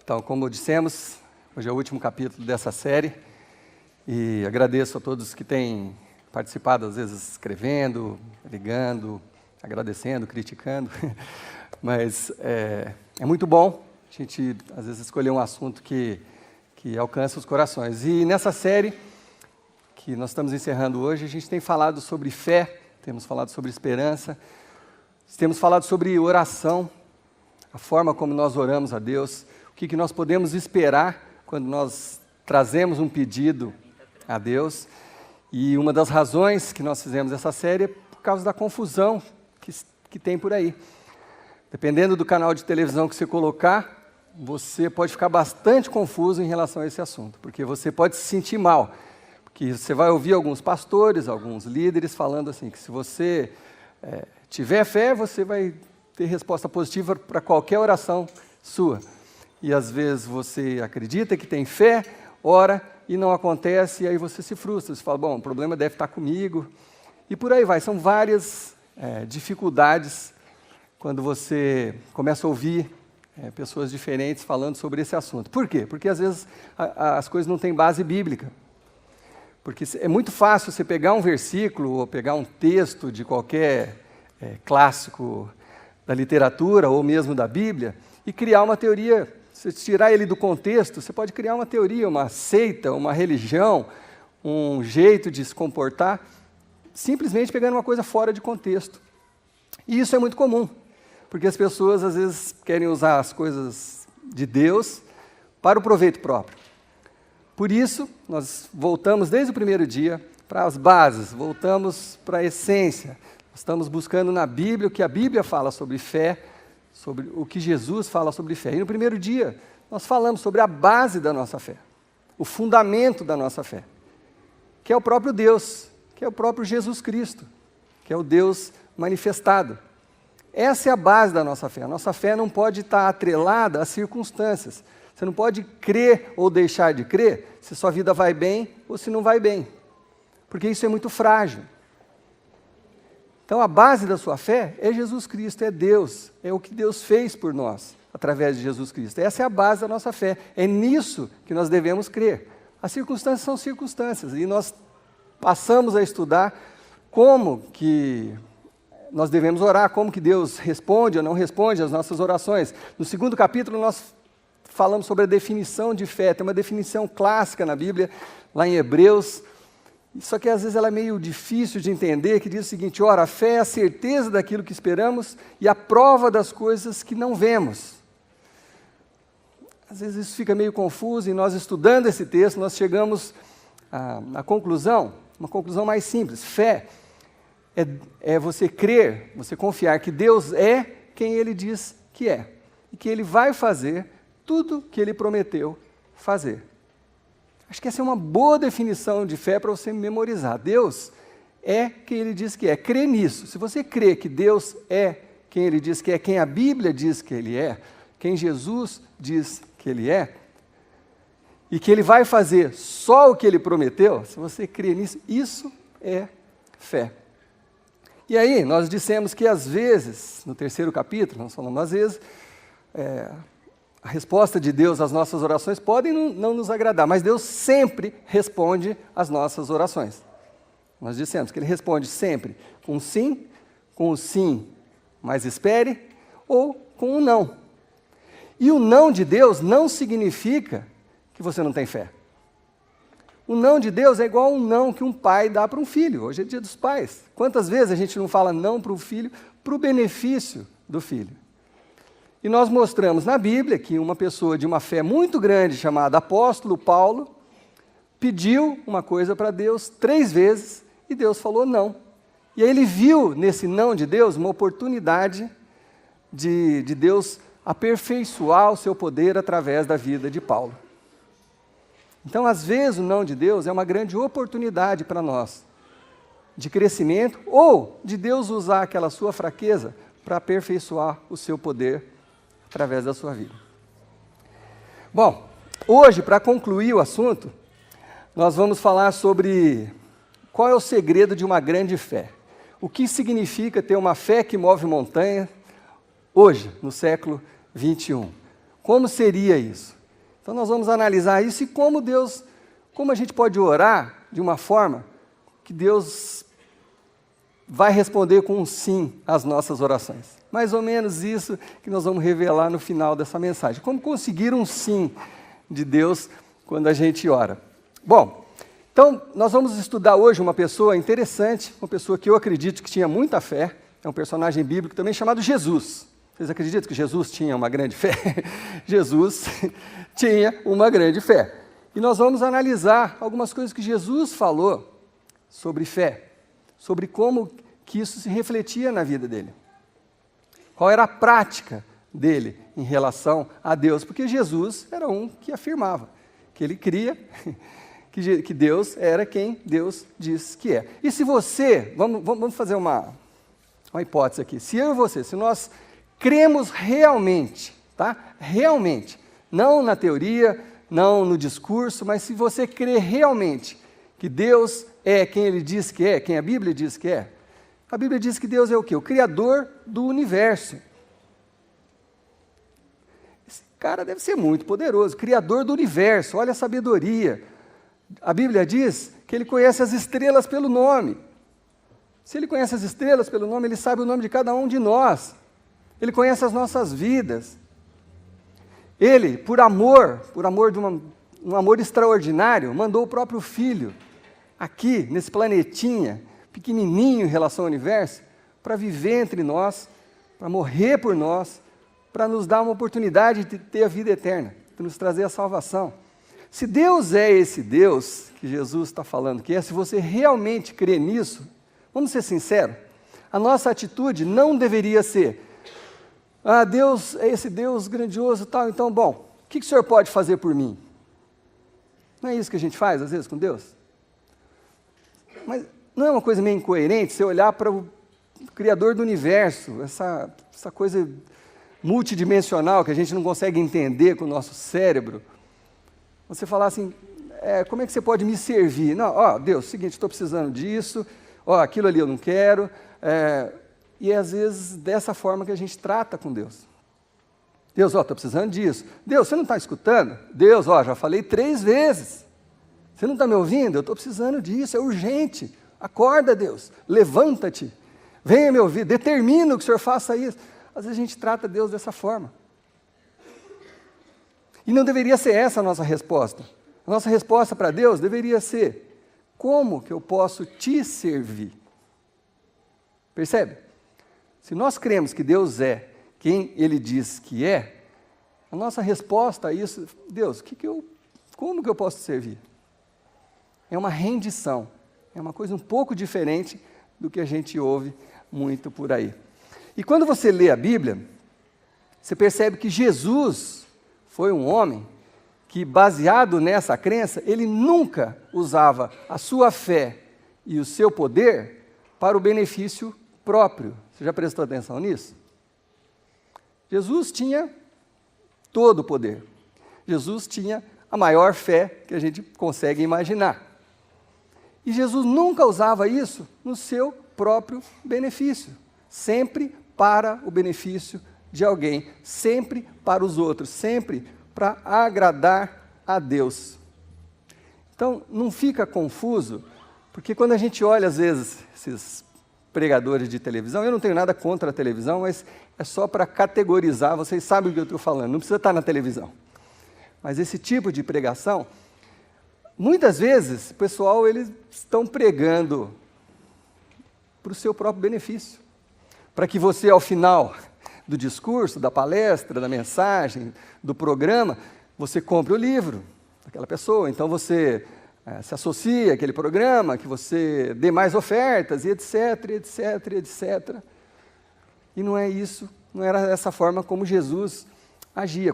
Então, como dissemos, hoje é o último capítulo dessa série e agradeço a todos que têm participado, às vezes escrevendo, ligando, agradecendo, criticando, mas é muito bom a gente, às vezes, escolher um assunto que alcança os corações. E nessa série que nós estamos encerrando hoje, a gente tem falado sobre fé, temos falado sobre esperança, temos falado sobre oração, a forma como nós oramos a Deus, o que nós podemos esperar quando nós trazemos um pedido a Deus. E uma das razões que nós fizemos essa série é por causa da confusão que tem por aí. Dependendo do canal de televisão que você colocar, você pode ficar bastante confuso em relação a esse assunto, porque você pode se sentir mal, porque você vai ouvir alguns pastores, alguns líderes falando assim, que se você tiver fé, você vai ter resposta positiva para qualquer oração sua. E às vezes você acredita que tem fé, ora e não acontece, e aí você se frustra, você fala, bom, o problema deve estar comigo, e por aí vai. São várias dificuldades quando você começa a ouvir pessoas diferentes falando sobre esse assunto. Por quê? Porque às vezes as coisas não têm base bíblica. Porque é muito fácil você pegar um versículo ou pegar um texto de qualquer clássico da literatura ou mesmo da Bíblia e criar uma teoria. Se tirar ele do contexto, você pode criar uma teoria, uma seita, uma religião, um jeito de se comportar, simplesmente pegando uma coisa fora de contexto. E isso é muito comum, porque as pessoas às vezes querem usar as coisas de Deus para o proveito próprio. Por isso, nós voltamos desde o primeiro dia para as bases, voltamos para a essência. Estamos buscando na Bíblia o que a Bíblia fala sobre fé, sobre o que Jesus fala sobre fé. E no primeiro dia, nós falamos sobre a base da nossa fé, o fundamento da nossa fé, que é o próprio Deus, que é o próprio Jesus Cristo, que é o Deus manifestado. Essa é a base da nossa fé. A nossa fé não pode estar atrelada às circunstâncias. Você não pode crer ou deixar de crer se sua vida vai bem ou se não vai bem, porque isso é muito frágil. Então, a base da sua fé é Jesus Cristo, é Deus, é o que Deus fez por nós, através de Jesus Cristo. Essa é a base da nossa fé, é nisso que nós devemos crer. As circunstâncias são circunstâncias, e nós passamos a estudar como que nós devemos orar, como que Deus responde ou não responde às nossas orações. No segundo capítulo, nós falamos sobre a definição de fé, tem uma definição clássica na Bíblia, lá em Hebreus. Só que às vezes ela é meio difícil de entender, que diz o seguinte, ora, a fé é a certeza daquilo que esperamos e a prova das coisas que não vemos. Às vezes isso fica meio confuso e nós estudando esse texto, nós chegamos à conclusão, uma conclusão mais simples. Fé é você crer, você confiar que Deus é quem Ele diz que é e que Ele vai fazer tudo que Ele prometeu fazer. Acho que essa é uma boa definição de fé para você memorizar. Deus é quem Ele diz que é. Crê nisso. Se você crê que Deus é quem Ele diz que é, quem a Bíblia diz que Ele é, quem Jesus diz que Ele é, e que Ele vai fazer só o que Ele prometeu, se você crê nisso, isso é fé. E aí, nós dissemos que às vezes, no terceiro capítulo, nós falamos às vezes, a resposta de Deus às nossas orações pode não nos agradar, mas Deus sempre responde às nossas orações. Nós dissemos que Ele responde sempre com o sim, mas espere, ou com o não. E o não de Deus não significa que você não tem fé. O não de Deus é igual a um não que um pai dá para um filho. Hoje é dia dos pais. Quantas vezes a gente não fala não para o filho, para o benefício do filho? E nós mostramos na Bíblia que uma pessoa de uma fé muito grande, chamada apóstolo Paulo, pediu uma coisa para Deus 3 vezes e Deus falou não. E aí ele viu nesse não de Deus uma oportunidade de Deus aperfeiçoar o seu poder através da vida de Paulo. Então, às vezes, o não de Deus é uma grande oportunidade para nós, de crescimento, ou de Deus usar aquela sua fraqueza para aperfeiçoar o seu poder através da sua vida. Bom, hoje, para concluir o assunto, nós vamos falar sobre qual é o segredo de uma grande fé. O que significa ter uma fé que move montanha hoje, no século 21? Como seria isso? Então nós vamos analisar isso e como a gente pode orar de uma forma que Deus vai responder com um sim às nossas orações. Mais ou menos isso que nós vamos revelar no final dessa mensagem. Como conseguir um sim de Deus quando a gente ora. Bom, então nós vamos estudar hoje uma pessoa interessante, uma pessoa que eu acredito que tinha muita fé, é um personagem bíblico também chamado Jesus. Vocês acreditam que Jesus tinha uma grande fé? Jesus tinha uma grande fé. E nós vamos analisar algumas coisas que Jesus falou sobre fé, sobre como que isso se refletia na vida dele. Qual era a prática dele em relação a Deus? Porque Jesus era um que afirmava que ele cria que Deus era quem Deus diz que é. E se você, vamos fazer uma hipótese aqui, se eu e você, se nós cremos realmente, tá? Realmente, não na teoria, não no discurso, mas se você crê realmente que Deus é quem Ele diz que é, quem a Bíblia diz que é, a Bíblia diz que Deus é o quê? O Criador do universo. Esse cara deve ser muito poderoso, Criador do universo, olha a sabedoria. A Bíblia diz que Ele conhece as estrelas pelo nome. Se Ele conhece as estrelas pelo nome, Ele sabe o nome de cada um de nós. Ele conhece as nossas vidas. Ele, por amor de um amor extraordinário, mandou o próprio Filho aqui, nesse planetinha, pequenininho em relação ao universo, para viver entre nós, para morrer por nós, para nos dar uma oportunidade de ter a vida eterna, para nos trazer a salvação. Se Deus é esse Deus que Jesus está falando que é, se você realmente crê nisso, vamos ser sinceros, a nossa atitude não deveria ser: Deus é esse Deus grandioso e tal, então, bom, o que o Senhor pode fazer por mim? Não é isso que a gente faz, às vezes, com Deus? Mas não é uma coisa meio incoerente você olhar para o Criador do universo, essa coisa multidimensional que a gente não consegue entender com o nosso cérebro, você falar assim, como é que você pode me servir? Não, Deus, seguinte, estou precisando disso, aquilo ali eu não quero, e às vezes dessa forma que a gente trata com Deus. Deus, estou precisando disso. Deus, você não está escutando? Deus, já falei 3 vezes. Você não está me ouvindo? Eu estou precisando disso, é urgente. Acorda, Deus, levanta-te, venha me ouvir, determina que o Senhor faça isso. Às vezes a gente trata Deus dessa forma. E não deveria ser essa a nossa resposta. A nossa resposta para Deus deveria ser: como que eu posso te servir? Percebe? Se nós cremos que Deus é quem Ele diz que é, a nossa resposta a isso: Deus, como que eu posso te servir? É uma rendição, é uma coisa um pouco diferente do que a gente ouve muito por aí. E quando você lê a Bíblia, você percebe que Jesus foi um homem que, baseado nessa crença, ele nunca usava a sua fé e o seu poder para o benefício próprio. Você já prestou atenção nisso? Jesus tinha todo o poder. Jesus tinha a maior fé que a gente consegue imaginar. E Jesus nunca usava isso no seu próprio benefício, sempre para o benefício de alguém, sempre para os outros, sempre para agradar a Deus. Então, não fica confuso, porque quando a gente olha, às vezes, esses pregadores de televisão, eu não tenho nada contra a televisão, mas é só para categorizar, vocês sabem o que eu estou falando, não precisa estar na televisão. Mas esse tipo de pregação, muitas vezes, o pessoal, eles estão pregando para o seu próprio benefício, para que você, ao final do discurso, da palestra, da mensagem, do programa, você compre o livro daquela pessoa, então você se associa àquele programa, que você dê mais ofertas, e etc, etc, etc. E não é isso, não era dessa forma como Jesus agia.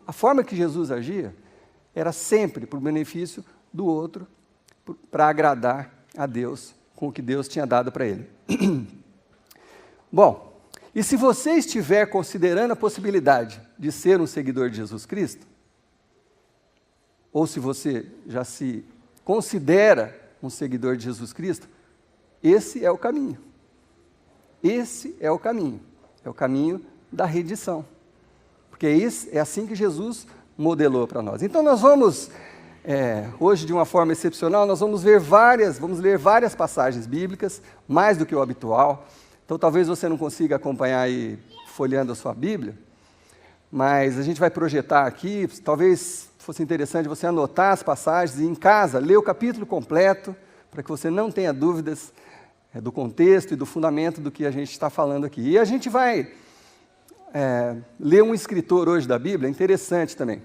A forma que Jesus agia era sempre para o benefício do outro, para agradar a Deus com o que Deus tinha dado para ele. Bom, e se você estiver considerando a possibilidade de ser um seguidor de Jesus Cristo, ou se você já se considera um seguidor de Jesus Cristo, esse é o caminho. Esse é o caminho da rendição. Porque é assim que Jesus modelou para nós. Então nós vamos, hoje de uma forma excepcional, nós vamos ler várias passagens bíblicas, mais do que o habitual. Então talvez você não consiga acompanhar aí folheando a sua Bíblia, mas a gente vai projetar aqui, talvez fosse interessante você anotar as passagens e em casa ler o capítulo completo, para que você não tenha dúvidas do contexto e do fundamento do que a gente está falando aqui. E a gente vai ler um escritor hoje da Bíblia, interessante também,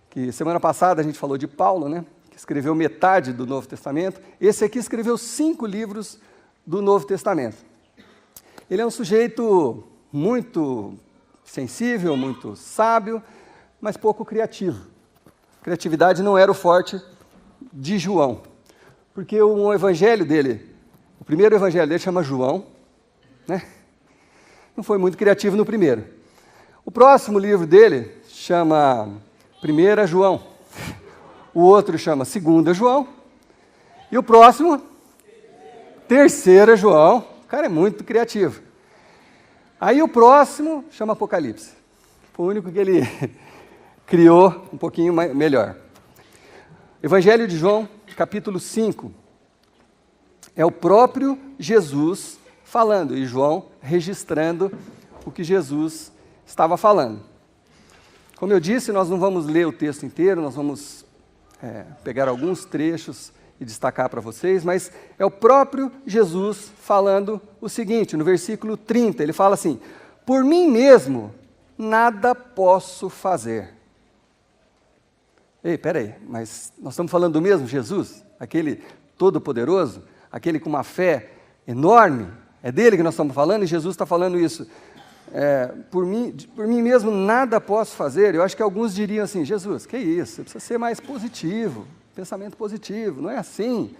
que semana passada a gente falou de Paulo, né, que escreveu metade do Novo Testamento. Esse aqui escreveu 5 livros do Novo Testamento. Ele é um sujeito muito sensível, muito sábio, mas pouco criativo. Criatividade não era o forte de João, porque o evangelho dele, o primeiro evangelho dele chama João, né? Não foi muito criativo no primeiro. O próximo livro dele chama 1 João, o outro chama 2 João, e o próximo, 3 João. O cara é muito criativo. Aí o próximo chama Apocalipse. Foi o único que ele criou um pouquinho melhor. Evangelho de João, capítulo 5, é o próprio Jesus falando, e João registrando o que Jesus estava falando. Como eu disse, nós não vamos ler o texto inteiro, nós vamos pegar alguns trechos e destacar para vocês, mas é o próprio Jesus falando o seguinte, no versículo 30, ele fala assim: por mim mesmo nada posso fazer. Ei, peraí, mas nós estamos falando do mesmo Jesus? Aquele todo-poderoso? Aquele com uma fé enorme? É dele que nós estamos falando e Jesus está falando isso. Por mim mesmo nada posso fazer. Eu acho que alguns diriam assim: Jesus, que isso? Você precisa ser mais positivo, pensamento positivo, não é assim.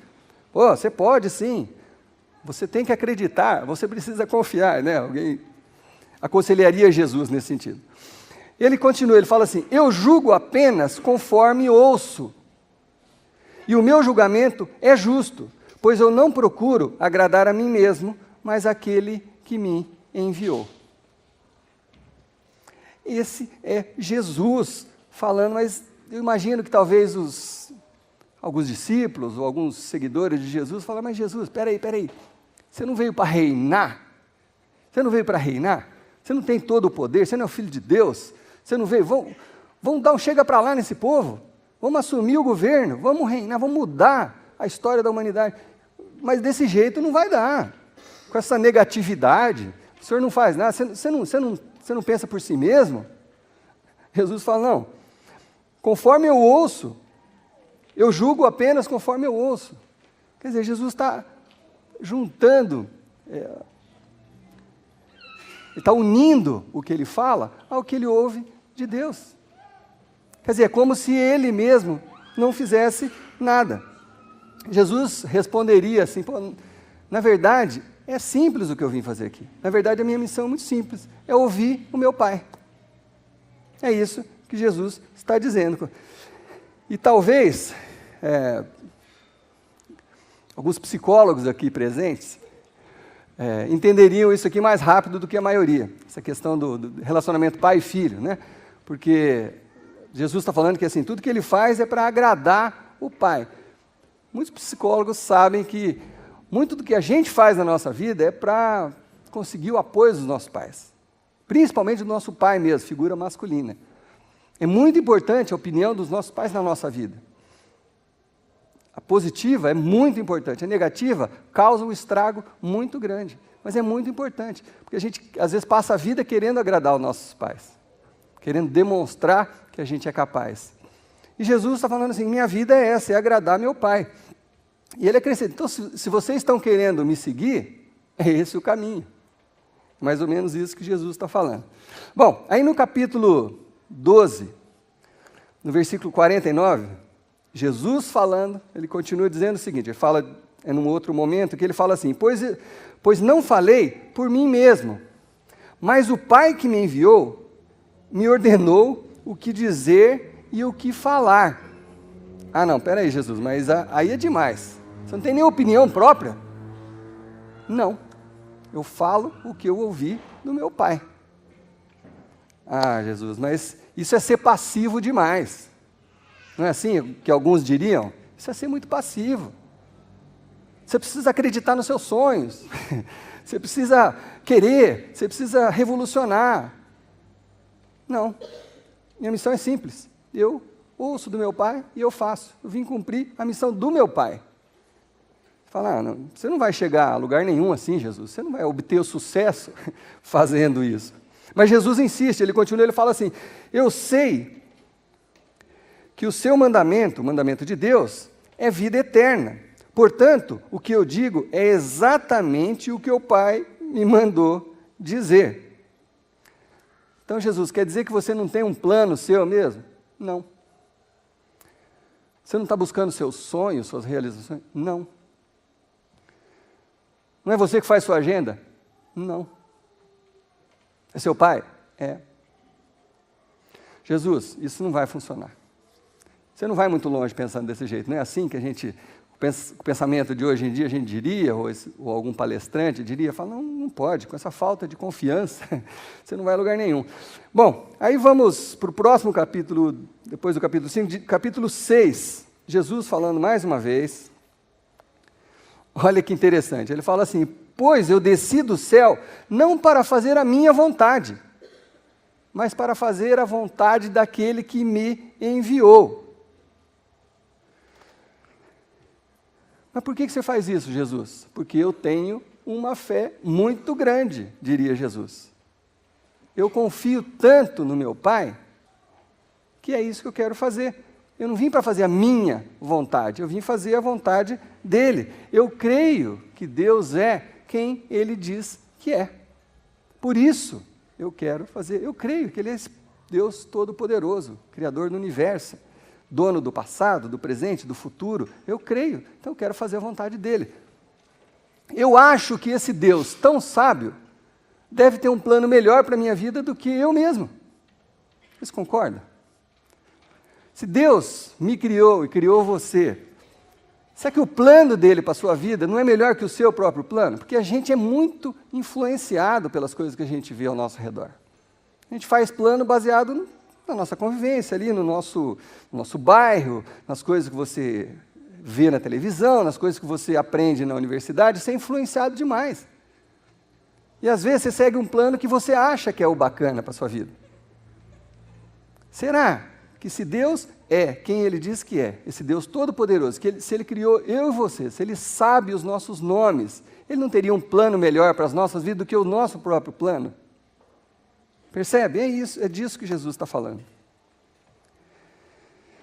Pô, você pode sim, você tem que acreditar, você precisa confiar, né? Alguém aconselharia Jesus nesse sentido. Ele continua, ele fala assim: eu julgo apenas conforme ouço, e o meu julgamento é justo, pois eu não procuro agradar a mim mesmo, mas aquele que me enviou. Esse é Jesus falando, mas eu imagino que talvez alguns discípulos ou alguns seguidores de Jesus falam: mas Jesus, peraí, você não veio para reinar? Você não veio para reinar? Você não tem todo o poder? Você não é o Filho de Deus? Você não veio? Vamos dar um chega para lá nesse povo? Vamos assumir o governo? Vamos reinar? Vamos mudar a história da humanidade? Mas desse jeito não vai dar. Com essa negatividade, o senhor não faz nada, você não pensa por si mesmo? Jesus fala: não, conforme eu ouço, eu julgo apenas conforme eu ouço. Quer dizer, Jesus está juntando, ele está unindo o que ele fala ao que ele ouve de Deus. Quer dizer, é como se ele mesmo não fizesse nada. Jesus responderia assim: pô, na verdade, é simples o que eu vim fazer aqui. Na verdade, a minha missão é muito simples, é ouvir o meu Pai. É isso que Jesus está dizendo. E talvez, alguns psicólogos aqui presentes entenderiam isso aqui mais rápido do que a maioria, essa questão do relacionamento pai e filho, né? Porque Jesus está falando que assim, tudo que ele faz é para agradar o Pai. Muitos psicólogos sabem que muito do que a gente faz na nossa vida é para conseguir o apoio dos nossos pais, principalmente do nosso pai mesmo, figura masculina. É muito importante a opinião dos nossos pais na nossa vida. A positiva é muito importante, a negativa causa um estrago muito grande, mas é muito importante, porque a gente às vezes passa a vida querendo agradar os nossos pais, querendo demonstrar que a gente é capaz. E Jesus está falando assim: minha vida é essa, é agradar meu Pai. E ele acrescenta: então, se vocês estão querendo me seguir, é esse o caminho. Mais ou menos isso que Jesus está falando. Bom, aí no capítulo 12, no versículo 49, Jesus falando, ele continua dizendo o seguinte, ele fala, num outro momento, que ele fala assim: pois não falei por mim mesmo, mas o Pai que me enviou me ordenou o que dizer e o que falar. Ah não, peraí Jesus, mas aí é demais. Você não tem nem opinião própria? Não, eu falo o que eu ouvi do meu Pai. Ah, Jesus, mas isso é ser passivo demais. Não é assim que alguns diriam? Isso é ser muito passivo. Você precisa acreditar nos seus sonhos. Você precisa querer, você precisa revolucionar. Não. Minha missão é simples. Eu ouço do meu pai e eu faço. Eu vim cumprir a missão do meu pai. Fala, não, você não vai chegar a lugar nenhum assim, Jesus. Você não vai obter o sucesso fazendo isso. Mas Jesus insiste, ele continua, ele fala assim, eu sei que o seu mandamento, o mandamento de Deus, é vida eterna. Portanto, o que eu digo é exatamente o que o Pai me mandou dizer. Então, Jesus, quer dizer que você não tem um plano seu mesmo? Não. Você não está buscando seus sonhos, suas realizações? Não. Não é você que faz sua agenda? Não. É seu pai? É. Jesus, isso não vai funcionar. Você não vai muito longe pensando desse jeito. Não é assim que o pensamento de hoje em dia a gente diria, ou algum palestrante diria, fala, não pode, com essa falta de confiança, você não vai a lugar nenhum. Bom, aí vamos para o próximo capítulo, depois do capítulo 5, capítulo 6, Jesus falando mais uma vez. Olha que interessante, ele fala assim, pois eu desci do céu não para fazer a minha vontade, mas para fazer a vontade daquele que me enviou. Mas por que você faz isso, Jesus? Porque eu tenho uma fé muito grande, diria Jesus. Eu confio tanto no meu Pai, que é isso que eu quero fazer. Eu não vim para fazer a minha vontade, eu vim fazer a vontade dele. Eu creio que Deus é quem Ele diz que é. Por isso, eu quero fazer, eu creio que Ele é Deus Todo-Poderoso, Criador do Universo, dono do passado, do presente, do futuro. Eu creio, então eu quero fazer a vontade dEle. Eu acho que esse Deus tão sábio deve ter um plano melhor para a minha vida do que eu mesmo. Vocês concordam? Se Deus me criou e criou você, será que o plano dele para a sua vida não é melhor que o seu próprio plano? Porque a gente é muito influenciado pelas coisas que a gente vê ao nosso redor. A gente faz plano baseado na nossa convivência ali, no nosso bairro, nas coisas que você vê na televisão, nas coisas que você aprende na universidade, você é influenciado demais. E às vezes você segue um plano que você acha que é o bacana para a sua vida. Será que se Deus é quem Ele diz que é, esse Deus Todo-Poderoso, se Ele criou eu e você, se Ele sabe os nossos nomes, Ele não teria um plano melhor para as nossas vidas do que o nosso próprio plano? Percebe? É isso, é disso que Jesus está falando.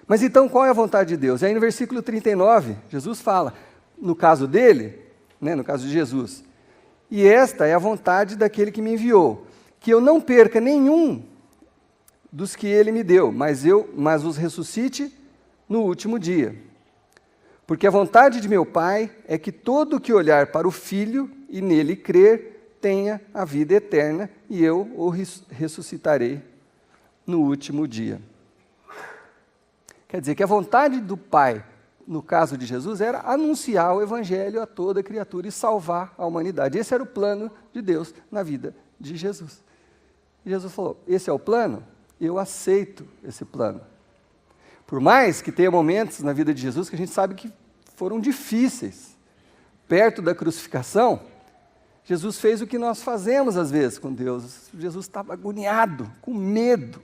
Mas então, qual é a vontade de Deus? Aí no versículo 39, Jesus fala, no caso dele, no caso de Jesus, e esta é a vontade daquele que me enviou, que eu não perca nenhum dos que ele me deu, mas os ressuscite no último dia. Porque a vontade de meu Pai é que todo que olhar para o Filho e nele crer, tenha a vida eterna, e eu o ressuscitarei no último dia. Quer dizer que a vontade do Pai, no caso de Jesus, era anunciar o Evangelho a toda criatura e salvar a humanidade. Esse era o plano de Deus na vida de Jesus. E Jesus falou, esse é o plano? Eu aceito esse plano. Por mais que tenha momentos na vida de Jesus que a gente sabe que foram difíceis. Perto da crucificação, Jesus fez o que nós fazemos às vezes com Deus. Jesus estava agoniado, com medo,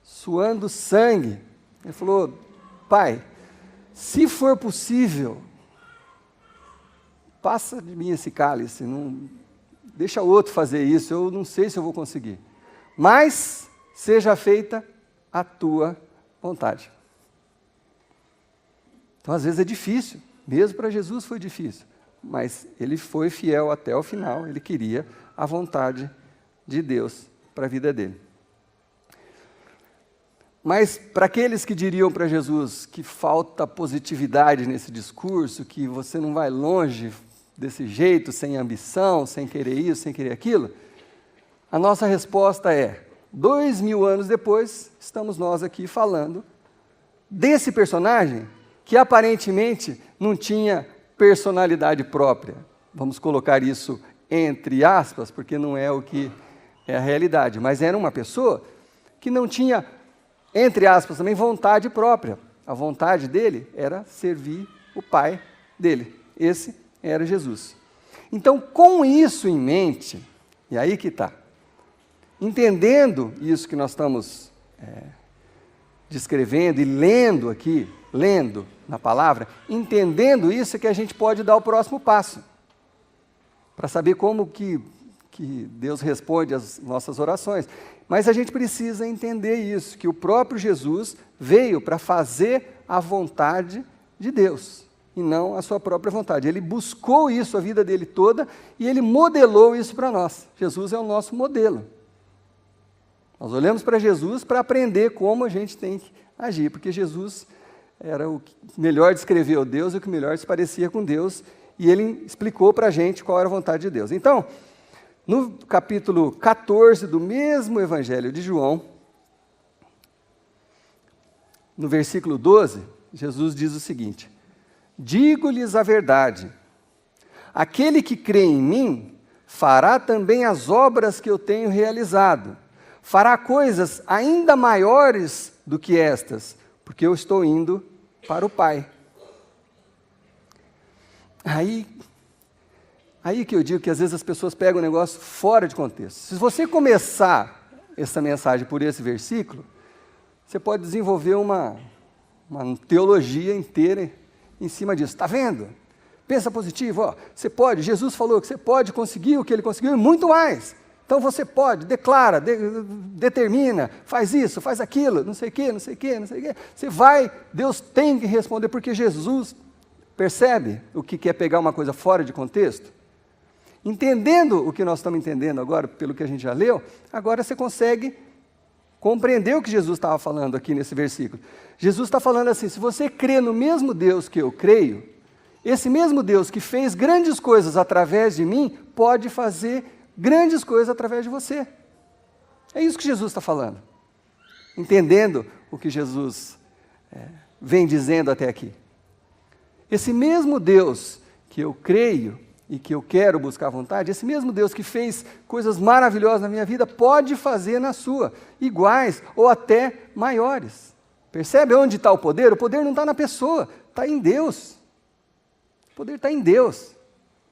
suando sangue. Ele falou, Pai, se for possível, passa de mim esse cálice, não, deixa outro fazer isso, eu não sei se eu vou conseguir. Mas seja feita a tua vontade. Então, às vezes é difícil, mesmo para Jesus foi difícil, mas ele foi fiel até o final, ele queria a vontade de Deus para a vida dele. Mas para aqueles que diriam para Jesus que falta positividade nesse discurso, que você não vai longe desse jeito, sem ambição, sem querer isso, sem querer aquilo, a nossa resposta é, 2000 anos depois, estamos nós aqui falando desse personagem que aparentemente não tinha personalidade própria. Vamos colocar isso entre aspas, porque não é o que é a realidade, mas era uma pessoa que não tinha, entre aspas, também vontade própria. A vontade dele era servir o Pai dele. Esse era Jesus. Então, com isso em mente, e aí que está, entendendo isso que nós estamos descrevendo e lendo aqui, lendo na palavra, entendendo isso é que a gente pode dar o próximo passo, para saber como que Deus responde às nossas orações. Mas a gente precisa entender isso, que o próprio Jesus veio para fazer a vontade de Deus, e não a sua própria vontade. Ele buscou isso a vida dele toda, e ele modelou isso para nós. Jesus é o nosso modelo. Nós olhamos para Jesus para aprender como a gente tem que agir, porque Jesus era o que melhor descreveu Deus e o que melhor se parecia com Deus, e ele explicou para a gente qual era a vontade de Deus. Então, no capítulo 14 do mesmo Evangelho de João, no versículo 12, Jesus diz o seguinte: digo-lhes a verdade, aquele que crê em mim fará também as obras que eu tenho realizado, fará coisas ainda maiores do que estas, porque eu estou indo para o Pai. Aí que eu digo que às vezes as pessoas pegam o negócio fora de contexto. Se você começar essa mensagem por esse versículo, você pode desenvolver uma teologia inteira em cima disso. Está vendo? Pensa positivo, ó, você pode, Jesus falou que você pode conseguir o que ele conseguiu e muito mais. Então você pode, declara, determina, faz isso, faz aquilo, não sei o quê, não sei o quê, não sei o quê. Você vai, Deus tem que responder, porque Jesus percebe o que é pegar uma coisa fora de contexto. Entendendo o que nós estamos entendendo agora, pelo que a gente já leu, agora você consegue compreender o que Jesus estava falando aqui nesse versículo. Jesus está falando assim: se você crê no mesmo Deus que eu creio, esse mesmo Deus que fez grandes coisas através de mim, pode fazer grandes coisas através de você. É isso que Jesus está falando. Entendendo o que Jesus vem dizendo até aqui. Esse mesmo Deus que eu creio e que eu quero buscar a vontade, esse mesmo Deus que fez coisas maravilhosas na minha vida, pode fazer na sua, iguais ou até maiores. Percebe onde está o poder? O poder não está na pessoa, está em Deus. O poder está em Deus.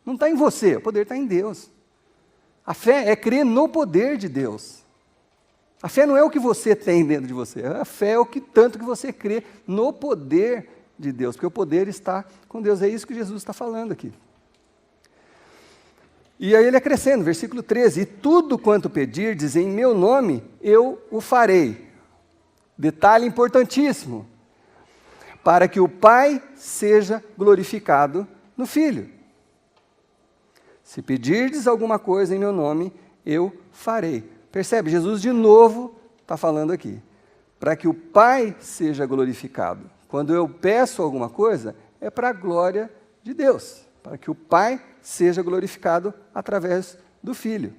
Não está em você, o poder está em Deus. A fé é crer no poder de Deus. A fé não é o que você tem dentro de você, a fé é o que tanto que você crê no poder de Deus, porque o poder está com Deus. É isso que Jesus está falando aqui. E aí ele acrescenta, versículo 13, e tudo quanto pedirdes em meu nome, eu o farei. Detalhe importantíssimo, para que o Pai seja glorificado no Filho. Se pedirdes alguma coisa em meu nome, eu farei. Percebe? Jesus de novo está falando aqui, para que o Pai seja glorificado. Quando eu peço alguma coisa, é para a glória de Deus, para que o Pai seja glorificado através do Filho.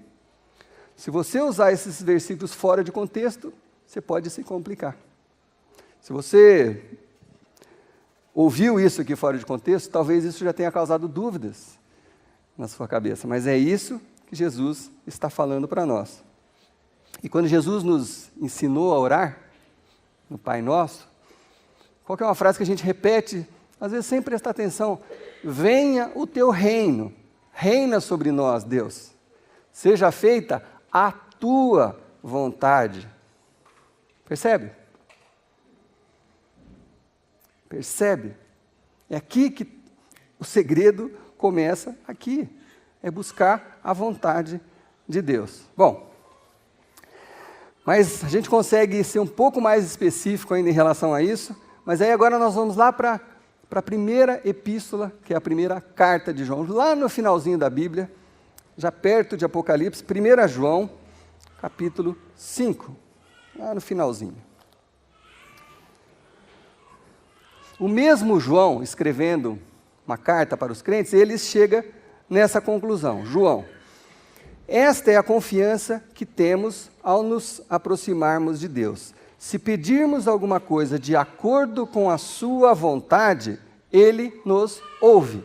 Se você usar esses versículos fora de contexto, você pode se complicar. Se você ouviu isso aqui fora de contexto, talvez isso já tenha causado dúvidas na sua cabeça, mas é isso que Jesus está falando para nós. E quando Jesus nos ensinou a orar no Pai Nosso, qual que é uma frase que a gente repete, às vezes sem prestar atenção? Venha o teu reino, reina sobre nós, Deus. Seja feita a tua vontade. Percebe? Percebe? É aqui que o segredo começa, aqui. É buscar a vontade de Deus. Bom, mas a gente consegue ser um pouco mais específico ainda em relação a isso, mas aí agora nós vamos lá para a primeira epístola, que é a primeira carta de João, lá no finalzinho da Bíblia, já perto de Apocalipse, 1 João, capítulo 5, lá no finalzinho. O mesmo João, escrevendo uma carta para os crentes, ele chega nessa conclusão. João, esta é a confiança que temos ao nos aproximarmos de Deus. Se pedirmos alguma coisa de acordo com a sua vontade, Ele nos ouve.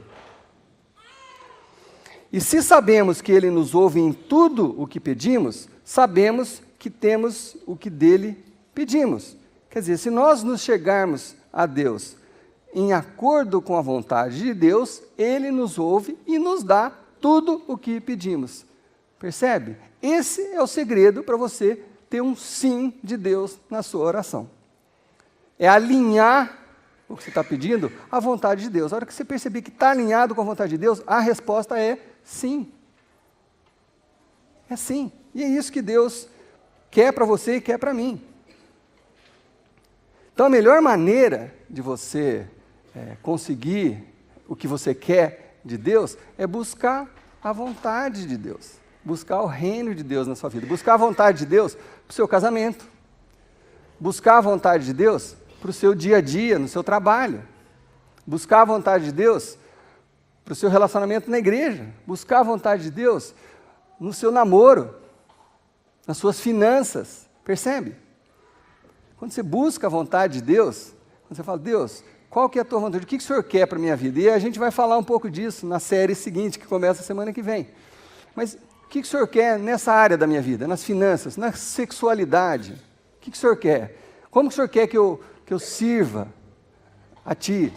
E se sabemos que Ele nos ouve em tudo o que pedimos, sabemos que temos o que dele pedimos. Quer dizer, se nós nos chegarmos a Deus em acordo com a vontade de Deus, Ele nos ouve e nos dá tudo o que pedimos. Percebe? Esse é o segredo para você ter um sim de Deus na sua oração. É alinhar o que você está pedindo à vontade de Deus. A hora que você perceber que está alinhado com a vontade de Deus, a resposta é sim. É sim. E é isso que Deus quer para você e quer para mim. Então, a melhor maneira de você conseguir o que você quer de Deus é buscar a vontade de Deus. Buscar o reino de Deus na sua vida. Buscar a vontade de Deus para o seu casamento. Buscar a vontade de Deus para o seu dia a dia, no seu trabalho. Buscar a vontade de Deus para o seu relacionamento na igreja. Buscar a vontade de Deus no seu namoro, nas suas finanças. Percebe? Quando você busca a vontade de Deus, quando você fala, Deus, qual que é a tua vontade? O que o Senhor quer para a minha vida? E a gente vai falar um pouco disso na série seguinte, que começa a semana que vem. Mas o que o Senhor quer nessa área da minha vida? Nas finanças, na sexualidade? O que o Senhor quer? Como o Senhor quer que eu sirva a Ti,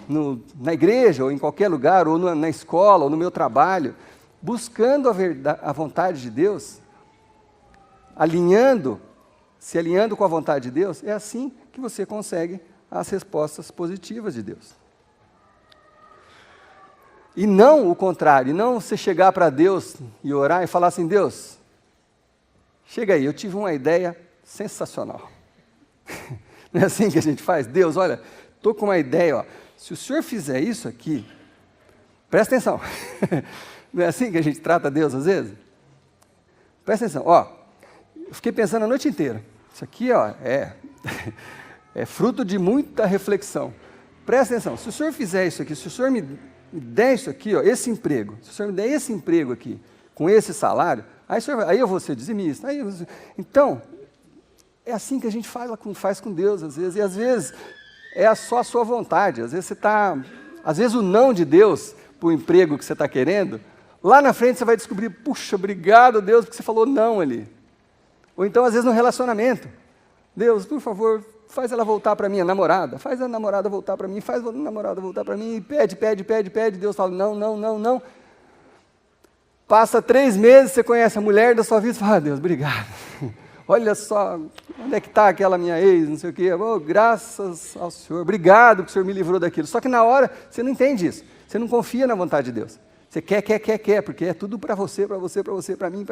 na igreja, ou em qualquer lugar, ou na escola, ou no meu trabalho, buscando a vontade de Deus, se alinhando com a vontade de Deus, é assim que você consegue as respostas positivas de Deus. E não o contrário, não você chegar para Deus e orar e falar assim, Deus, chega aí, eu tive uma ideia sensacional. Não é assim que a gente faz? Deus, olha, estou com uma ideia, ó, se o Senhor fizer isso aqui, presta atenção, não é assim que a gente trata Deus às vezes? Presta atenção, ó, eu fiquei pensando a noite inteira, isso aqui ó, é fruto de muita reflexão, presta atenção, se o Senhor fizer isso aqui, se o Senhor me der isso aqui, ó, esse emprego, se o Senhor me der esse emprego aqui, com esse salário, aí eu vou ser dizimista, então, é assim que a gente faz com Deus, às vezes, e às vezes é só a sua vontade, às vezes o não de Deus para o emprego que você está querendo, lá na frente você vai descobrir, puxa, obrigado Deus, porque você falou não ali. Ou então, às vezes, no relacionamento, Deus, por favor, faz ela voltar para mim, a namorada, faz a namorada voltar para mim, faz a namorada voltar para mim, e pede, Deus fala, não. Passa 3 meses, você conhece a mulher da sua vida, e fala, Deus, obrigado. Olha só, onde é que está aquela minha ex, não sei o quê, oh, graças ao Senhor, obrigado que o Senhor me livrou daquilo. Só que na hora, você não entende isso, você não confia na vontade de Deus. Você quer, porque é tudo para você, para mim.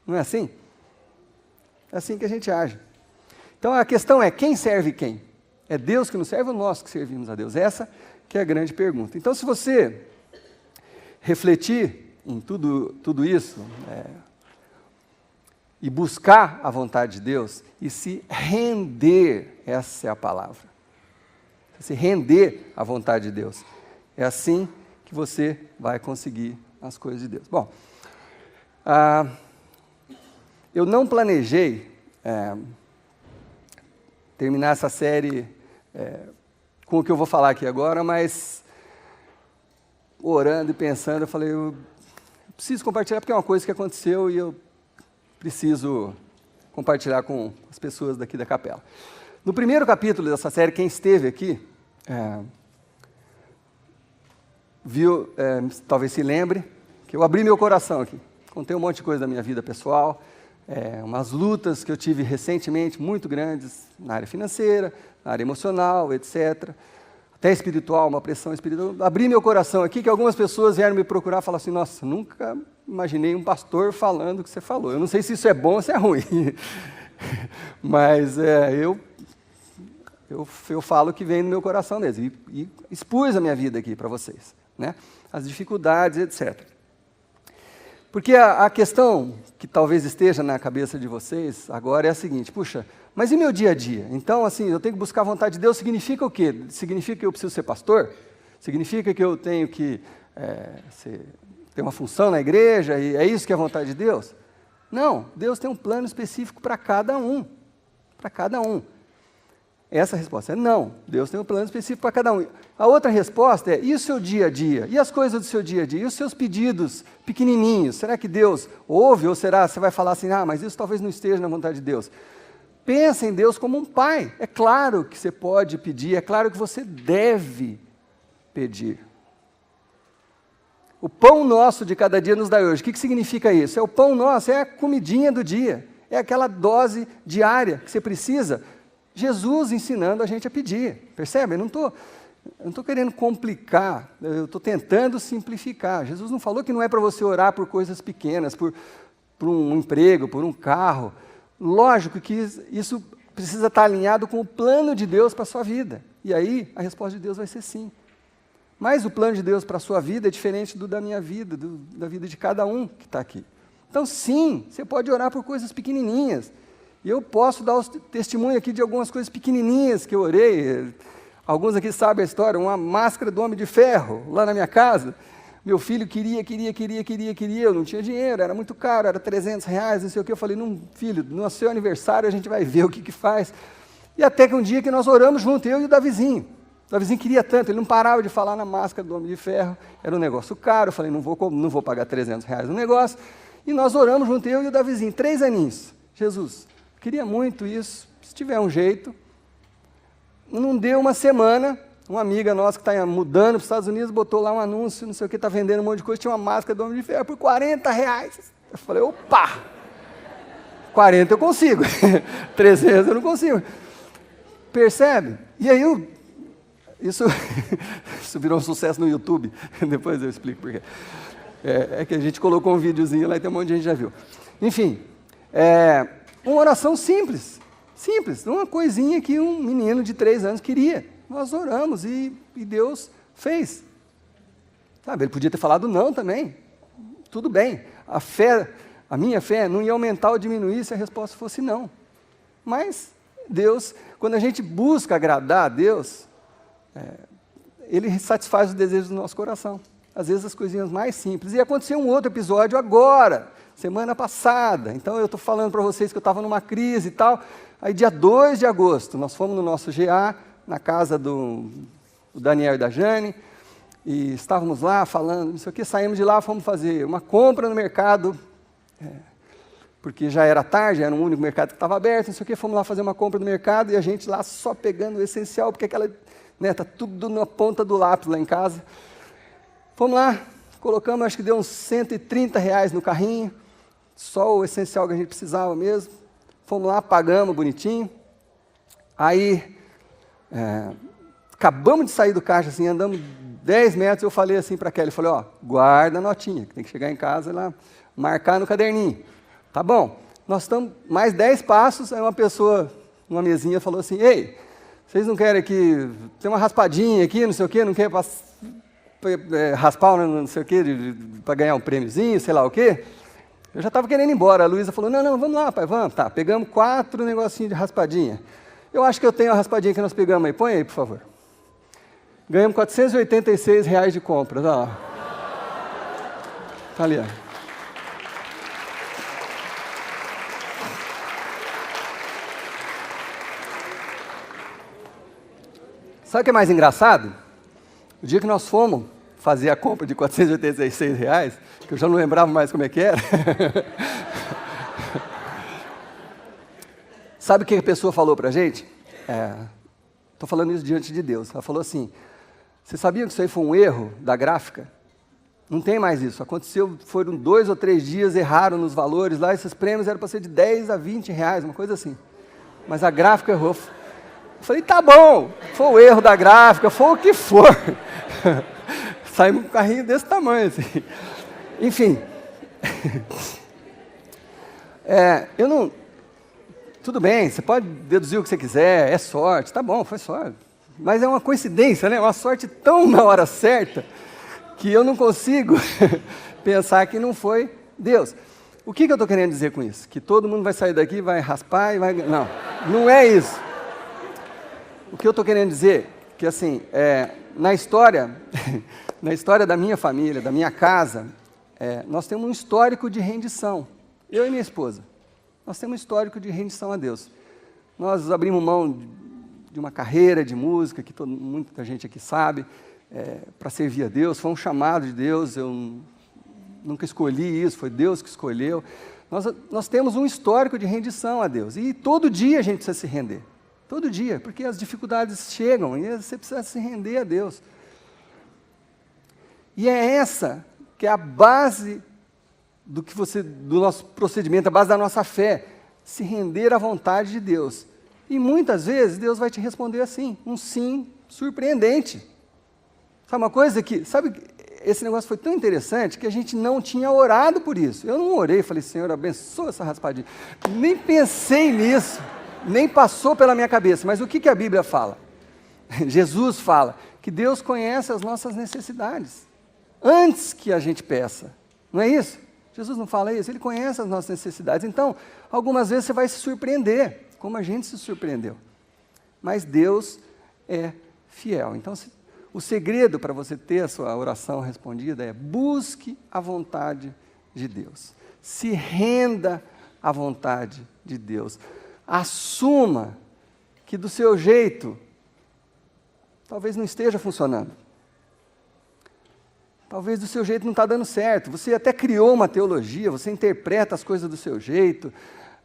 Não é assim? É assim que a gente age. Então a questão é, quem serve quem? É Deus que nos serve ou nós que servimos a Deus? Essa que é a grande pergunta. Então se você refletir em tudo isso, e buscar a vontade de Deus, e se render, essa é a palavra, se render à vontade de Deus, é assim que você vai conseguir as coisas de Deus. Bom, eu não planejei terminar essa série com o que eu vou falar aqui agora, mas orando e pensando, eu falei, eu preciso compartilhar, porque é uma coisa que aconteceu e eu preciso compartilhar com as pessoas daqui da capela. No primeiro capítulo dessa série, quem esteve aqui, viu, talvez se lembre, que eu abri meu coração aqui. Contei um monte de coisa da minha vida pessoal, umas lutas que eu tive recentemente, muito grandes, na área financeira, na área emocional, etc., até espiritual, uma pressão espiritual. Abri meu coração aqui, que algumas pessoas vieram me procurar e falaram assim, nossa, nunca imaginei um pastor falando o que você falou. Eu não sei se isso é bom ou se é ruim, mas eu falo o que vem no meu coração mesmo, e expus a minha vida aqui para vocês, né? As dificuldades, etc. Porque a questão que talvez esteja na cabeça de vocês agora é a seguinte, puxa, mas e meu dia a dia? Então, assim, eu tenho que buscar a vontade de Deus, significa o quê? Significa que eu preciso ser pastor? Significa que eu tenho que ter uma função na igreja, e é isso que é a vontade de Deus? Não, Deus tem um plano específico para cada um. Para cada um. Essa resposta é não. Deus tem um plano específico para cada um. A outra resposta é, e o seu dia a dia? E as coisas do seu dia a dia? E os seus pedidos pequenininhos? Será que Deus ouve? Ou será que você vai falar assim, mas isso talvez não esteja na vontade de Deus? Pensa em Deus como um pai. É claro que você pode pedir, é claro que você deve pedir. O pão nosso de cada dia nos dá hoje. O que significa isso? É o pão nosso, é a comidinha do dia. É aquela dose diária que você precisa. Jesus ensinando a gente a pedir. Percebe? Eu não estou querendo complicar, eu estou tentando simplificar. Jesus não falou que não é para você orar por coisas pequenas, por um emprego, por um carro. Lógico que isso precisa estar alinhado com o plano de Deus para a sua vida. E aí, a resposta de Deus vai ser sim. Mas o plano de Deus para a sua vida é diferente da minha vida, da vida de cada um que está aqui. Então, sim, você pode orar por coisas pequenininhas. E eu posso dar o testemunho aqui de algumas coisas pequenininhas que eu orei. Alguns aqui sabem a história, uma máscara do Homem de Ferro, lá na minha casa. Meu filho queria, eu não tinha dinheiro, era muito caro, era R$300, não sei o que. Eu falei, não, filho, no seu aniversário a gente vai ver o que faz. E até que um dia que nós oramos junto, eu e o Davizinho. O Davizinho queria tanto, ele não parava de falar na máscara do Homem de Ferro, era um negócio caro, eu falei, não vou pagar R$300 no negócio. E nós oramos junto, eu e o Davizinho, 3 aninhos. Jesus, queria muito isso, se tiver um jeito. Não deu uma semana, uma amiga nossa que está mudando para os Estados Unidos, botou lá um anúncio, não sei o que, está vendendo um monte de coisa, tinha uma máscara do Homem de Ferro por R$40. Eu falei, opa, 40 eu consigo, 300 eu não consigo. Percebe? E aí, isso virou um sucesso no YouTube, depois eu explico por quê. É que a gente colocou um videozinho lá e tem um monte de gente já viu. Enfim, uma oração simples, uma coisinha que um menino de 3 anos queria. Nós oramos e Deus fez. Sabe, ele podia ter falado não também. Tudo bem. A minha fé não ia aumentar ou diminuir se a resposta fosse não. Mas Deus, quando a gente busca agradar a Deus, Ele satisfaz os desejos do nosso coração. Às vezes as coisinhas mais simples. E aconteceu um outro episódio agora, semana passada. Então eu estou falando para vocês que eu estava numa crise e tal. Aí dia 2 de agosto, nós fomos no nosso GA, na casa do Daniel e da Jane, e estávamos lá falando, não sei o que, saímos de lá, fomos fazer uma compra no mercado, porque já era tarde, era o único mercado que estava aberto, não sei o que, fomos lá fazer uma compra no mercado, e a gente lá só pegando o essencial, porque está tudo na ponta do lápis lá em casa. Fomos lá, colocamos, acho que deu uns R$130 no carrinho, só o essencial que a gente precisava mesmo. Fomos lá, pagamos bonitinho. Aí, acabamos de sair do caixa, assim, andamos 10 metros, eu falei assim para a Kelly, falei, guarda a notinha, que tem que chegar em casa e lá, marcar no caderninho. Tá bom, nós estamos mais 10 passos, aí uma pessoa, numa mesinha, falou assim, ei, vocês não querem que, tem uma raspadinha aqui, não sei o quê, não quer raspar, não sei o quê, para ganhar um prêmiozinho, sei lá o quê? Eu já estava querendo ir embora, a Luísa falou, não, vamos lá, pai, vamos. Tá, pegamos 4 negocinhos de raspadinha. Eu acho que eu tenho a raspadinha que nós pegamos aí, põe aí, por favor. Ganhamos R$486 de compras, olha lá. Tá ali, ó. Sabe o que é mais engraçado? O dia que nós fomos fazer a compra de R$486, que eu já não lembrava mais como é que era. Sabe o que a pessoa falou para a gente? Estou falando isso diante de Deus. Ela falou assim, você sabia que isso aí foi um erro da gráfica? Não tem mais isso. Aconteceu, foram 2 ou 3 dias, erraram nos valores lá, esses prêmios eram para ser de R$10 a R$20, uma coisa assim. Mas a gráfica errou. Eu falei, tá bom, foi o erro da gráfica, foi o que for. Saímos com um carrinho desse tamanho, assim. Enfim. Eu não... Tudo bem, você pode deduzir o que você quiser, é sorte, tá bom, foi sorte. Mas é uma coincidência, né? Uma sorte tão na hora certa, que eu não consigo pensar que não foi Deus. O que eu estou querendo dizer com isso? Que todo mundo vai sair daqui, vai raspar e vai... Não, não é isso. O que eu estou querendo dizer, que assim, na história da minha família, da minha casa, nós temos um histórico de rendição. Eu e minha esposa. Nós temos um histórico de rendição a Deus. Nós abrimos mão de uma carreira de música, que muita gente aqui sabe, para servir a Deus, foi um chamado de Deus, eu nunca escolhi isso, foi Deus que escolheu. Nós temos um histórico de rendição a Deus, e todo dia a gente precisa se render, todo dia, porque as dificuldades chegam, e você precisa se render a Deus. E é essa que é a base do nosso procedimento, a base da nossa fé, se render à vontade de Deus. E muitas vezes Deus vai te responder assim, um sim surpreendente. Sabe uma coisa esse negócio foi tão interessante que a gente não tinha orado por isso. Eu não orei, falei, Senhor, abençoa essa raspadinha. Nem pensei nisso, nem passou pela minha cabeça. Mas o que a Bíblia fala? Jesus fala que Deus conhece as nossas necessidades, antes que a gente peça. Não é isso? Jesus não fala isso, Ele conhece as nossas necessidades. Então, algumas vezes você vai se surpreender, como a gente se surpreendeu. Mas Deus é fiel. Então, o segredo para você ter a sua oração respondida é: busque a vontade de Deus. Se renda à vontade de Deus. Assuma que do seu jeito, talvez não esteja funcionando. Talvez do seu jeito não está dando certo. Você até criou uma teologia, você interpreta as coisas do seu jeito,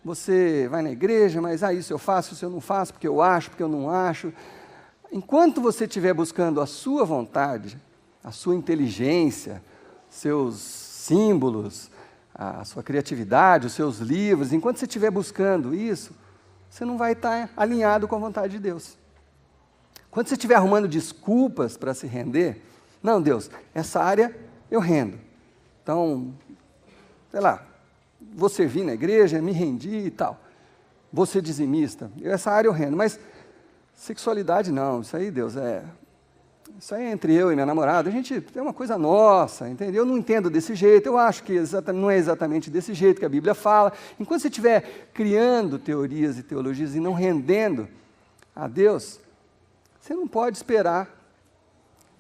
você vai na igreja, mas isso eu faço, isso eu não faço, porque eu acho, porque eu não acho. Enquanto você estiver buscando a sua vontade, a sua inteligência, seus símbolos, a sua criatividade, os seus livros, enquanto você estiver buscando isso, você não vai estar alinhado com a vontade de Deus. Quando você estiver arrumando desculpas para se render, não, Deus, essa área eu rendo. Então, sei lá, vou servir na igreja, me rendi e tal. Vou ser dizimista, essa área eu rendo. Mas sexualidade não, isso aí, Deus, isso aí é entre eu e minha namorada, a gente é uma coisa nossa, entendeu? Eu não entendo desse jeito, eu acho que não é exatamente desse jeito que a Bíblia fala. Enquanto você estiver criando teorias e teologias e não rendendo a Deus, você não pode esperar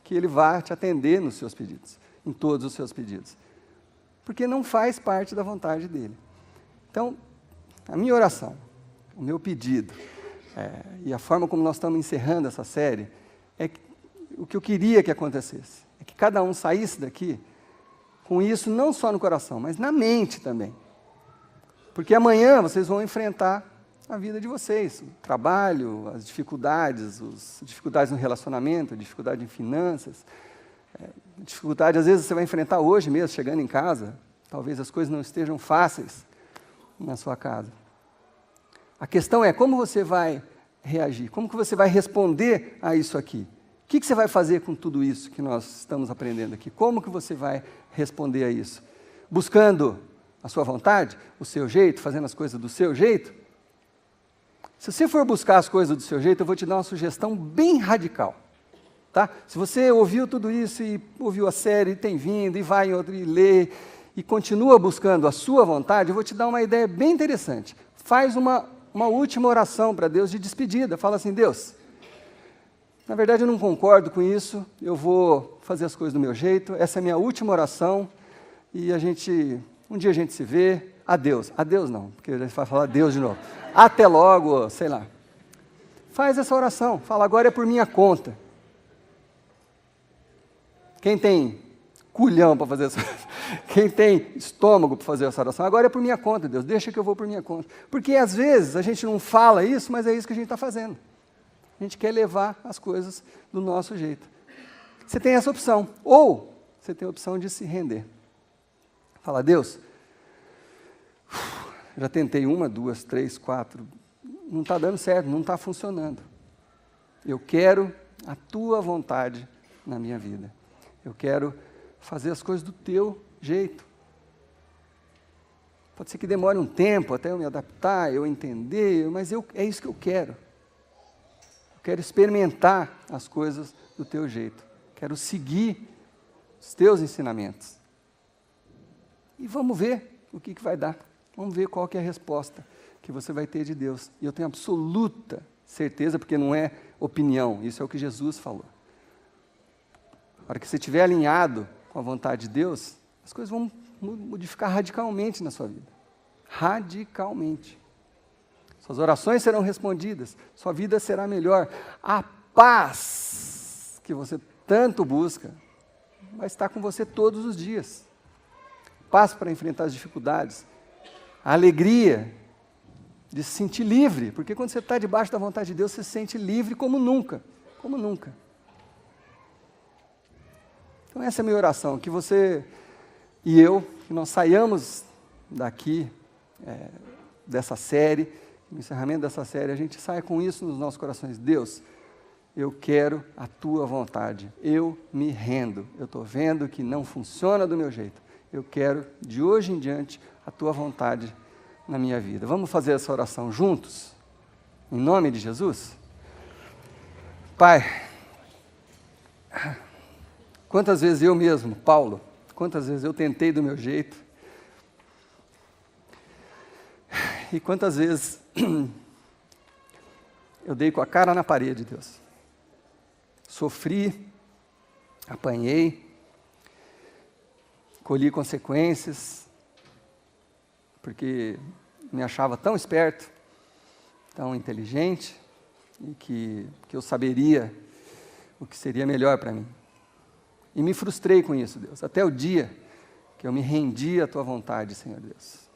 que Ele vá te atender nos seus pedidos, em todos os seus pedidos, porque não faz parte da vontade dEle. Então, a minha oração, o meu pedido, e a forma como nós estamos encerrando essa série, o que eu queria que acontecesse, é que cada um saísse daqui com isso não só no coração, mas na mente também, porque amanhã vocês vão enfrentar a vida de vocês, o trabalho, as dificuldades no relacionamento, dificuldade em finanças, dificuldade às vezes você vai enfrentar hoje mesmo, chegando em casa, talvez as coisas não estejam fáceis na sua casa. A questão é como você vai reagir, como que você vai responder a isso aqui. O que você vai fazer com tudo isso que nós estamos aprendendo aqui? Como que você vai responder a isso? Buscando a sua vontade, o seu jeito, fazendo as coisas do seu jeito? Se você for buscar as coisas do seu jeito, eu vou te dar uma sugestão bem radical. Tá? Se você ouviu tudo isso e ouviu a série, e tem vindo, e vai em outro, e lê, e continua buscando a sua vontade, eu vou te dar uma ideia bem interessante. Faz uma última oração para Deus de despedida. Fala assim: Deus, na verdade eu não concordo com isso, eu vou fazer as coisas do meu jeito, essa é a minha última oração, e um dia a gente se vê, adeus. Adeus não, porque ele vai falar Deus de novo. Até logo, sei lá. Faz essa oração, fala: agora é por minha conta. Quem tem culhão para fazer essa oração? Quem tem estômago para fazer essa oração? Agora é por minha conta, Deus, deixa que eu vou por minha conta. Porque às vezes a gente não fala isso, mas é isso que a gente está fazendo. A gente quer levar as coisas do nosso jeito. Você tem essa opção, ou você tem a opção de se render. Fala: Deus, já tentei 1, 2, 3, 4, não está dando certo, não está funcionando. Eu quero a tua vontade na minha vida. Eu quero fazer as coisas do teu jeito. Pode ser que demore um tempo até eu me adaptar, eu entender, mas é isso que eu quero. Eu quero experimentar as coisas do teu jeito. Quero seguir os teus ensinamentos. E vamos ver o que vai dar. Vamos ver qual que é a resposta que você vai ter de Deus. E eu tenho absoluta certeza, porque não é opinião, isso é o que Jesus falou. A hora que você estiver alinhado com a vontade de Deus, as coisas vão modificar radicalmente na sua vida. Radicalmente. suas orações serão respondidas, sua vida será melhor. A paz que você tanto busca vai estar com você todos os dias. Paz para enfrentar as dificuldades, a alegria de se sentir livre, porque quando você está debaixo da vontade de Deus, você se sente livre como nunca, como nunca. Então essa é a minha oração, que você e eu, que nós saiamos daqui, dessa série, no encerramento dessa série, a gente saia com isso nos nossos corações. Deus, eu quero a tua vontade, eu me rendo, eu estou vendo que não funciona do meu jeito, eu quero de hoje em diante a tua vontade na minha vida. Vamos fazer essa oração juntos? Em nome de Jesus? Pai, quantas vezes eu mesmo, Paulo, quantas vezes eu tentei do meu jeito, e quantas vezes eu dei com a cara na parede, Deus. Sofri, apanhei, colhi consequências, porque me achava tão esperto, tão inteligente, e que eu saberia o que seria melhor para mim. E me frustrei com isso, Deus, até o dia que eu me rendi à tua vontade, Senhor Deus.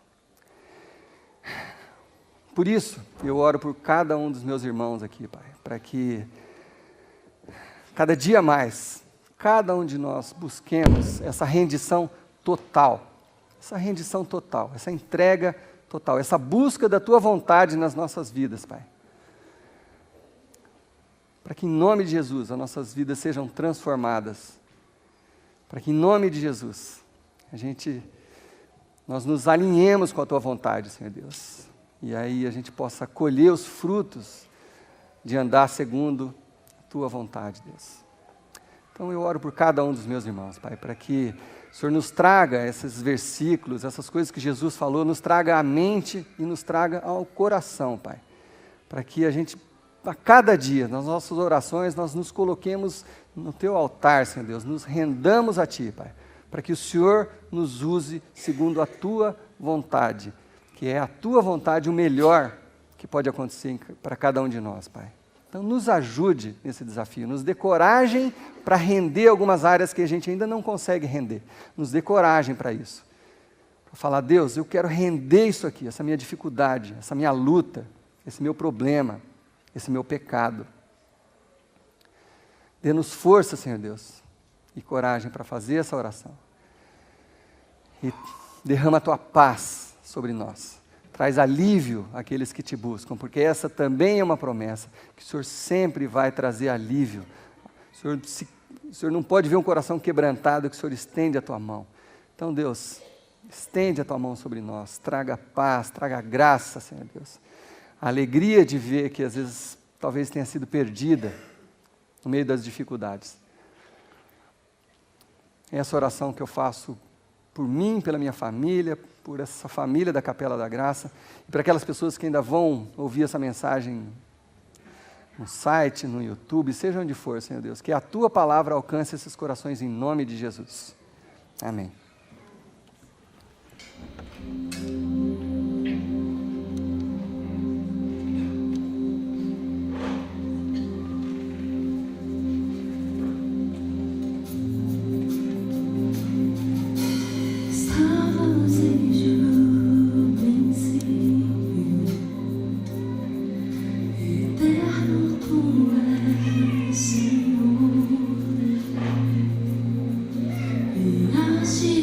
Por isso, eu oro por cada um dos meus irmãos aqui, Pai, para que cada dia mais, cada um de nós busquemos essa rendição total, essa entrega total, essa busca da tua vontade nas nossas vidas, Pai. Para que em nome de Jesus as nossas vidas sejam transformadas, para que em nome de Jesus nós nos alinhemos com a tua vontade, Senhor Deus, e aí a gente possa colher os frutos de andar segundo a tua vontade, Deus. Então eu oro por cada um dos meus irmãos, Pai, para que o Senhor nos traga esses versículos, essas coisas que Jesus falou, nos traga à mente e nos traga ao coração, Pai, para que a gente, a cada dia, nas nossas orações, nós nos coloquemos no teu altar, Senhor Deus, nos rendamos a ti, Pai, para que o Senhor nos use segundo a tua vontade, que é a tua vontade o melhor que pode acontecer para cada um de nós, Pai. Então nos ajude nesse desafio, nos dê coragem para render algumas áreas que a gente ainda não consegue render, nos dê coragem para isso, para falar, Deus, eu quero render isso aqui, essa minha dificuldade, essa minha luta, esse meu problema, esse meu pecado. Dê-nos força, Senhor Deus, e coragem para fazer essa oração. E derrama a tua paz sobre nós. Traz alívio àqueles que te buscam, porque essa também é uma promessa, que o Senhor sempre vai trazer alívio. O Senhor não pode ver um coração quebrantado, que o Senhor estende a tua mão. Então, Deus, estende a tua mão sobre nós, traga paz, traga graça, Senhor Deus. A alegria de ver que às vezes talvez tenha sido perdida no meio das dificuldades. É essa oração que eu faço por mim, pela minha família, por essa família da Capela da Graça, e para aquelas pessoas que ainda vão ouvir essa mensagem no site, no YouTube, seja onde for, Senhor Deus, que a tua palavra alcance esses corações em nome de Jesus. Amém. Senhor, e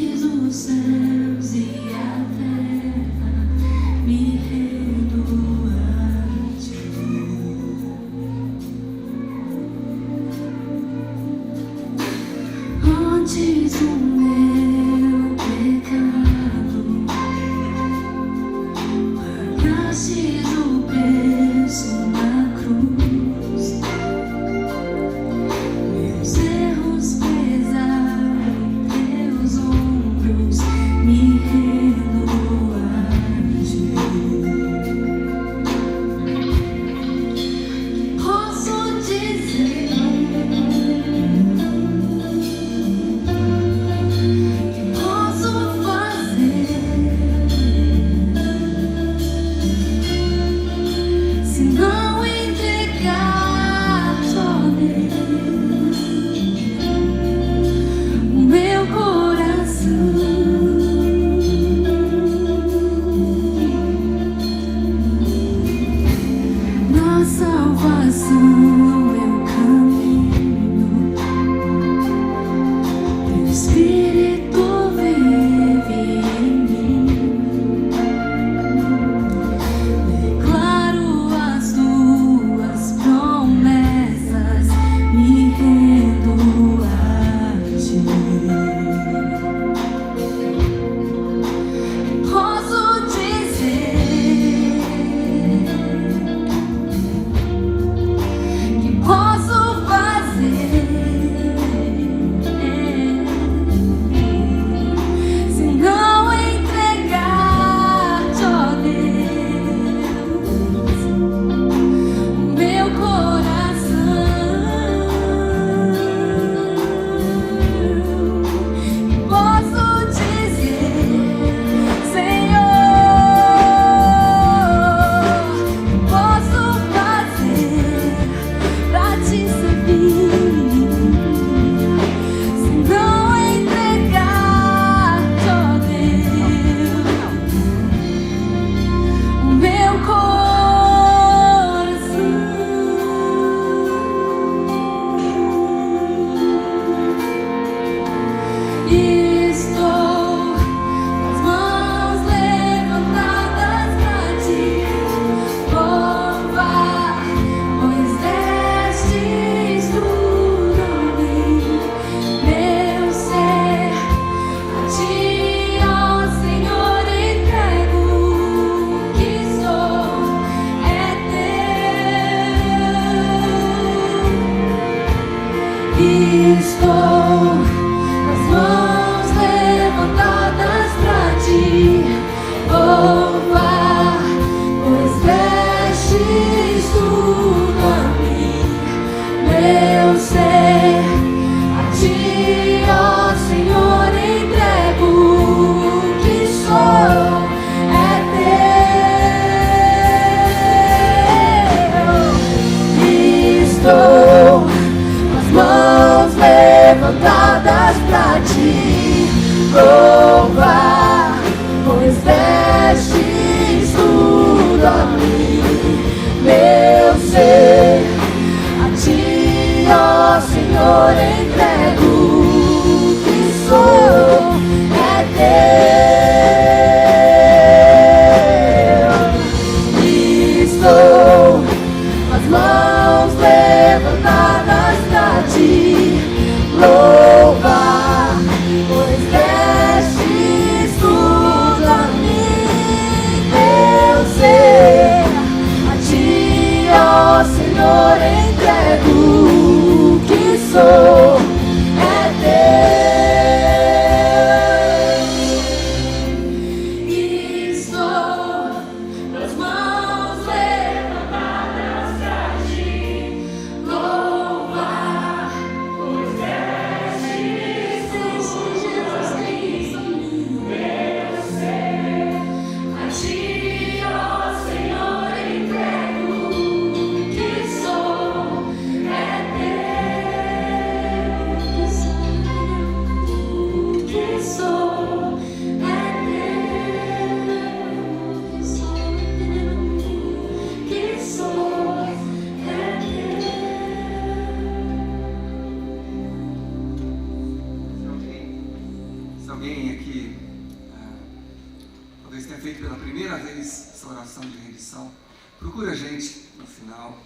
talvez tenha feito pela primeira vez essa oração de rendição, procura a gente no final,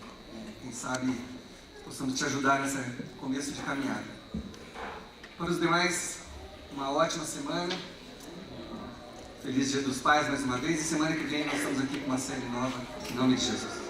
quem sabe possamos te ajudar nesse começo de caminhada. Para os demais, uma ótima semana, feliz Dia dos Pais mais uma vez, e semana que vem nós estamos aqui com uma série nova, em nome de Jesus.